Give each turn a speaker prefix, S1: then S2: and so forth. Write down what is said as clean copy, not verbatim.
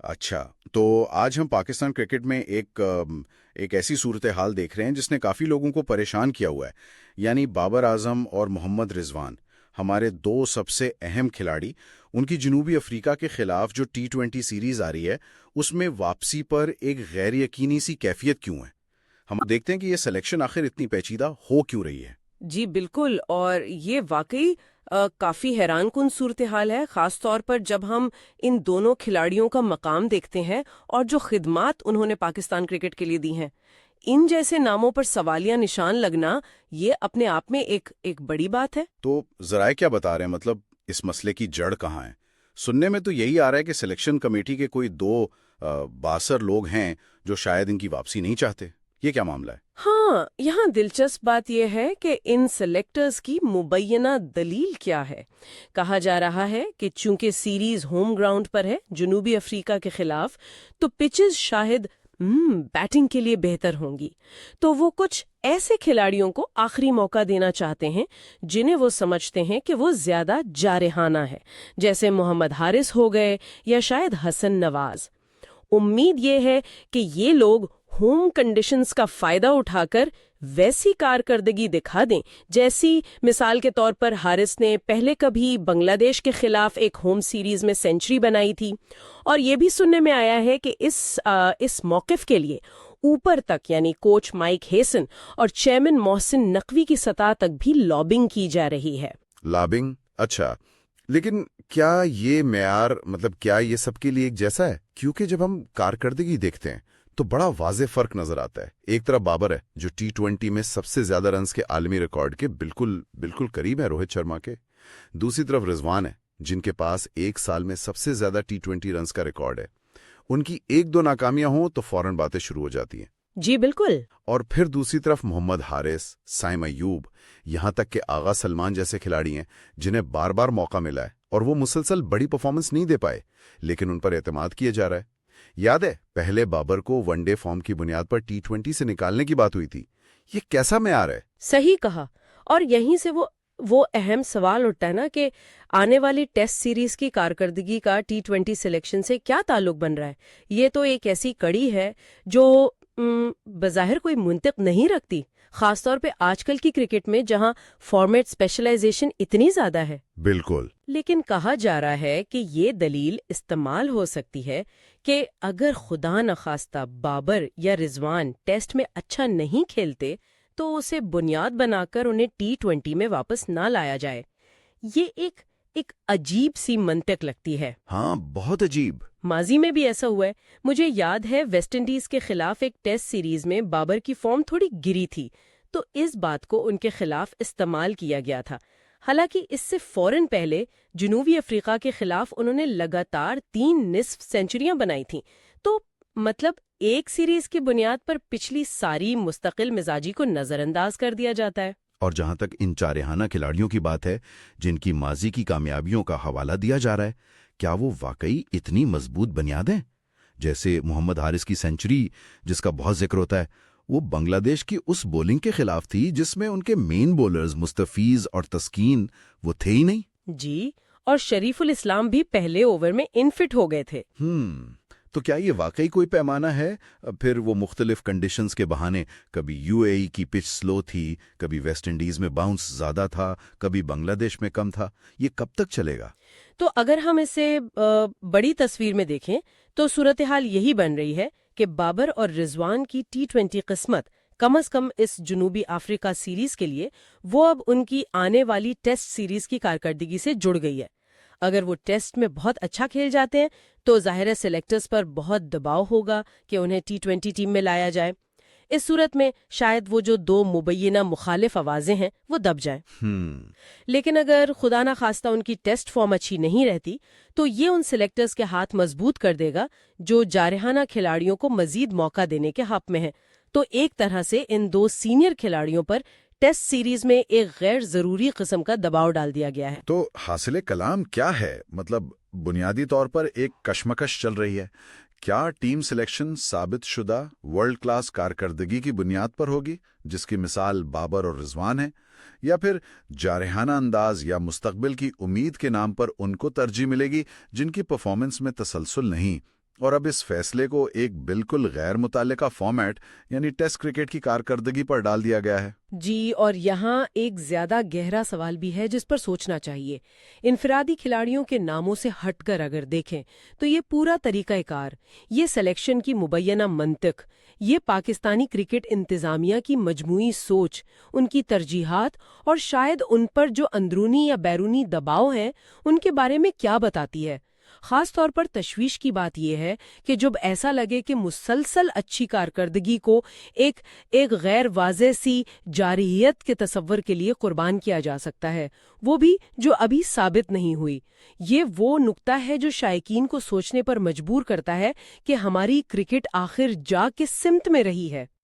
S1: اچھا، تو آج ہم پاکستان کرکٹ میں ایک ایسی صورتحال دیکھ رہے ہیں جس نے کافی لوگوں کو پریشان کیا ہوا ہے، یعنی بابر اعظم اور محمد رضوان، ہمارے دو سب سے اہم کھلاڑی، ان کی جنوبی افریقہ کے خلاف جو T20 سیریز آ رہی ہے اس میں واپسی پر ایک غیر یقینی سی کیفیت کیوں ہے؟ ہم دیکھتے ہیں کہ یہ سلیکشن آخر اتنی پیچیدہ ہو کیوں رہی ہے۔
S2: جی بالکل، اور یہ واقعی کافی حیران کن صورتحال ہے، خاص طور پر جب ہم ان دونوں کھلاڑیوں کا مقام دیکھتے ہیں اور جو خدمات انہوں نے پاکستان کرکٹ کے لیے دی ہیں۔ ان جیسے ناموں پر سوالیہ نشان لگنا یہ اپنے آپ میں ایک بڑی بات ہے۔
S1: تو ذرائع کیا بتا رہے ہیں، مطلب اس مسئلے کی جڑ کہاں ہے؟ سننے میں تو یہی آ رہا ہے کہ سلیکشن کمیٹی کے کوئی دو باثر لوگ ہیں جو شاید ان کی واپسی نہیں چاہتے۔ یہ کیا معاملہ ہے؟
S2: ہاں، یہاں دلچسپ بات یہ ہے کہ ان سلیکٹرز کی مبینہ دلیل کیا ہے۔ کہا جا رہا ہے کہ چونکہ سیریز ہوم گراؤنڈ پر ہے جنوبی افریقہ کے خلاف، تو پچز شاید بیٹنگ کے لیے بہتر ہوں گی، تو وہ کچھ ایسے کھلاڑیوں کو آخری موقع دینا چاہتے ہیں جنہیں وہ سمجھتے ہیں کہ وہ زیادہ جارحانہ ہے، جیسے محمد حارث ہو گئے یا شاید حسن نواز۔ امید یہ ہے کہ یہ لوگ ہوم کنڈیشنز کا فائدہ اٹھا کر ویسی کارکردگی دکھا دیں جیسی مثال کے طور پر حارث نے پہلے کبھی بنگلہ دیش کے خلاف ایک ہوم سیریز میں سینچری بنائی تھی۔ اور یہ بھی سننے میں آیا ہے کہ اس موقف کے لیے اوپر تک یعنی کوچ مائک ہیسن اور چیئرمین محسن نقوی کی سطح تک بھی لابنگ کی جا رہی ہے۔
S1: لابنگ؟ اچھا، لیکن کیا یہ معیار، کیا یہ سب کے لیے ایک جیسا ہے؟ کیونکہ جب ہم کارکردگی دیکھتے ہیں تو بڑا واضح فرق نظر آتا ہے۔ ایک طرف بابر ہے جو T20 میں سب سے زیادہ رنز کے عالمی ریکارڈ کے بالکل قریب ہے روہت شرما کے۔ دوسری طرف رضوان ہے جن کے پاس ایک سال میں سب سے زیادہ T20 رنز کا ریکارڈ ہے۔ ان کی ایک دو ناکامیاں ہوں تو فوراً باتیں شروع ہو جاتی ہیں۔
S2: جی بالکل۔
S1: اور پھر دوسری طرف محمد حارث، سائم ایوب، یہاں تک کہ آغا سلمان جیسے کھلاڑی ہیں جنہیں بار بار موقع ملا ہے اور وہ مسلسل بڑی پرفارمنس نہیں دے پائے، لیکن ان پر اعتماد کیا جا رہا ہے۔ یاد ہے پہلے بابر کو ون ڈے فارم کی بنیاد پر T20 سے نکالنے کی بات ہوئی تھی۔ یہ کیسا معیار ہے؟
S2: صحیح کہا، اور یہیں سے وہ اہم سوال اٹھتا ہے نا کہ آنے والی ٹیسٹ سیریز کی کارکردگی کا T20 سلیکشن سے کیا تعلق بن رہا ہے۔ یہ تو ایک ایسی کڑی ہے جو بظاہر کوئی منطق نہیں رکھتی، خاص طور پہ آج کل کی کرکٹ میں جہاں فارمیٹ اسپیشلائزیشن اتنی زیادہ ہے۔
S1: بالکل۔
S2: لیکن کہا جا رہا ہے کہ یہ دلیل استعمال ہو سکتی ہے کہ اگر خدا نخواستہ بابر یا رضوان ٹیسٹ میں اچھا نہیں کھیلتے تو اسے بنیاد بنا کر انہیں T20 میں واپس نہ لایا جائے۔ یہ ایک عجیب سی منطق لگتی ہے۔
S1: ہاں، بہت عجیب۔
S2: ماضی میں بھی ایسا ہوا ہے۔ مجھے یاد ہے ویسٹ انڈیز کے خلاف ایک ٹیسٹ سیریز میں بابر کی فارم تھوڑی گری تھی، تو اس بات کو ان کے خلاف استعمال کیا گیا تھا۔ حالانکہ اس سے فوراً پہلے جنوبی افریقہ کے خلاف انہوں نے لگاتار 3 نصف سینچریاں بنائی تھیں، تو ایک سیریز کی بنیاد پر پچھلی ساری مستقل مزاجی کو نظر انداز کر دیا جاتا ہے۔
S1: اور جہاں تک ان چارحانہ کھلاڑیوں کی بات ہے جن کی ماضی کی کامیابیوں کا حوالہ دیا جا رہا ہے، کیا وہ واقعی اتنی مضبوط بنیاد ہیں؟ جیسے محمد حارث کی سینچری جس کا بہت ذکر ہوتا ہے، وہ بنگلہ دیش کی اس بولنگ کے خلاف تھی جس میں ان کے مین بولرز مستفیض اور تسکین وہ تھے ہی نہیں۔
S2: جی، اور شریف الاسلام بھی پہلے اوور میں انفٹ ہو گئے تھے۔
S1: تو کیا یہ واقعی کوئی پیمانہ ہے؟ پھر وہ مختلف کنڈیشنز کے بہانے، کبھی UAE کی پچ سلو تھی، کبھی ویسٹ انڈیز میں باؤنس زیادہ تھا، کبھی بنگلہ دیش میں کم تھا، یہ کب تک چلے گا؟
S2: تو اگر ہم اسے بڑی تصویر میں دیکھیں تو صورتحال یہی بن رہی ہے کہ بابر اور رضوان کی T20 قسمت کم از کم اس جنوبی افریقہ سیریز کے لیے وہ اب ان کی آنے والی ٹیسٹ سیریز کی کارکردگی سے جڑ گئی ہے۔ اگر وہ ٹیسٹ میں بہت اچھا کھیل جاتے ہیں تو ظاہر سلیکٹرز پر بہت دباؤ ہوگا کہ انہیں T20 ٹیم میں لایا جائے۔ اس صورت میں شاید وہ جو 2 مبینہ مخالف آوازیں ہیں وہ دب جائیں۔ لیکن اگر خدا نخواستہ ان کی ٹیسٹ فارم اچھی نہیں رہتی تو یہ ان سلیکٹرز کے ہاتھ مضبوط کر دے گا جو جارحانہ کھلاڑیوں کو مزید موقع دینے کے حق میں ہیں۔ تو ایک طرح سے ان 2 سینئر کھلاڑیوں پر ٹیسٹ سیریز میں ایک غیر ضروری قسم کا دباؤ ڈال دیا گیا ہے۔
S1: تو حاصل کلام کیا ہے؟ بنیادی طور پر ایک کشمکش چل رہی ہے۔ کیا ٹیم سلیکشن ثابت شدہ ورلڈ کلاس کارکردگی کی بنیاد پر ہوگی جس کی مثال بابر اور رضوان ہے، یا پھر جارحانہ انداز یا مستقبل کی امید کے نام پر ان کو ترجیح ملے گی جن کی پرفارمنس میں تسلسل نہیں،
S3: اور اب اس فیصلے کو ایک بالکل غیر متعلقہ فارمیٹ یعنی ٹیسٹ کرکٹ کی کارکردگی پر ڈال دیا گیا ہے۔
S2: جی، اور یہاں ایک زیادہ گہرا سوال بھی ہے جس پر سوچنا چاہیے۔ انفرادی کھلاڑیوں کے ناموں سے ہٹ کر اگر دیکھیں تو یہ پورا طریقہ کار، یہ سلیکشن کی مبینہ منطق، یہ پاکستانی کرکٹ انتظامیہ کی مجموعی سوچ، ان کی ترجیحات اور شاید ان پر جو اندرونی یا بیرونی دباؤ ہیں ان کے بارے میں کیا بتاتی ہے۔ خاص طور پر تشویش کی بات یہ ہے کہ جب ایسا لگے کہ مسلسل اچھی کارکردگی کو ایک غیر واضح سی جارحیت کے تصور کے لیے قربان کیا جا سکتا ہے، وہ بھی جو ابھی ثابت نہیں ہوئی۔ یہ وہ نقطہ ہے جو شائقین کو سوچنے پر مجبور کرتا ہے کہ ہماری کرکٹ آخر جا کس سمت میں رہی ہے۔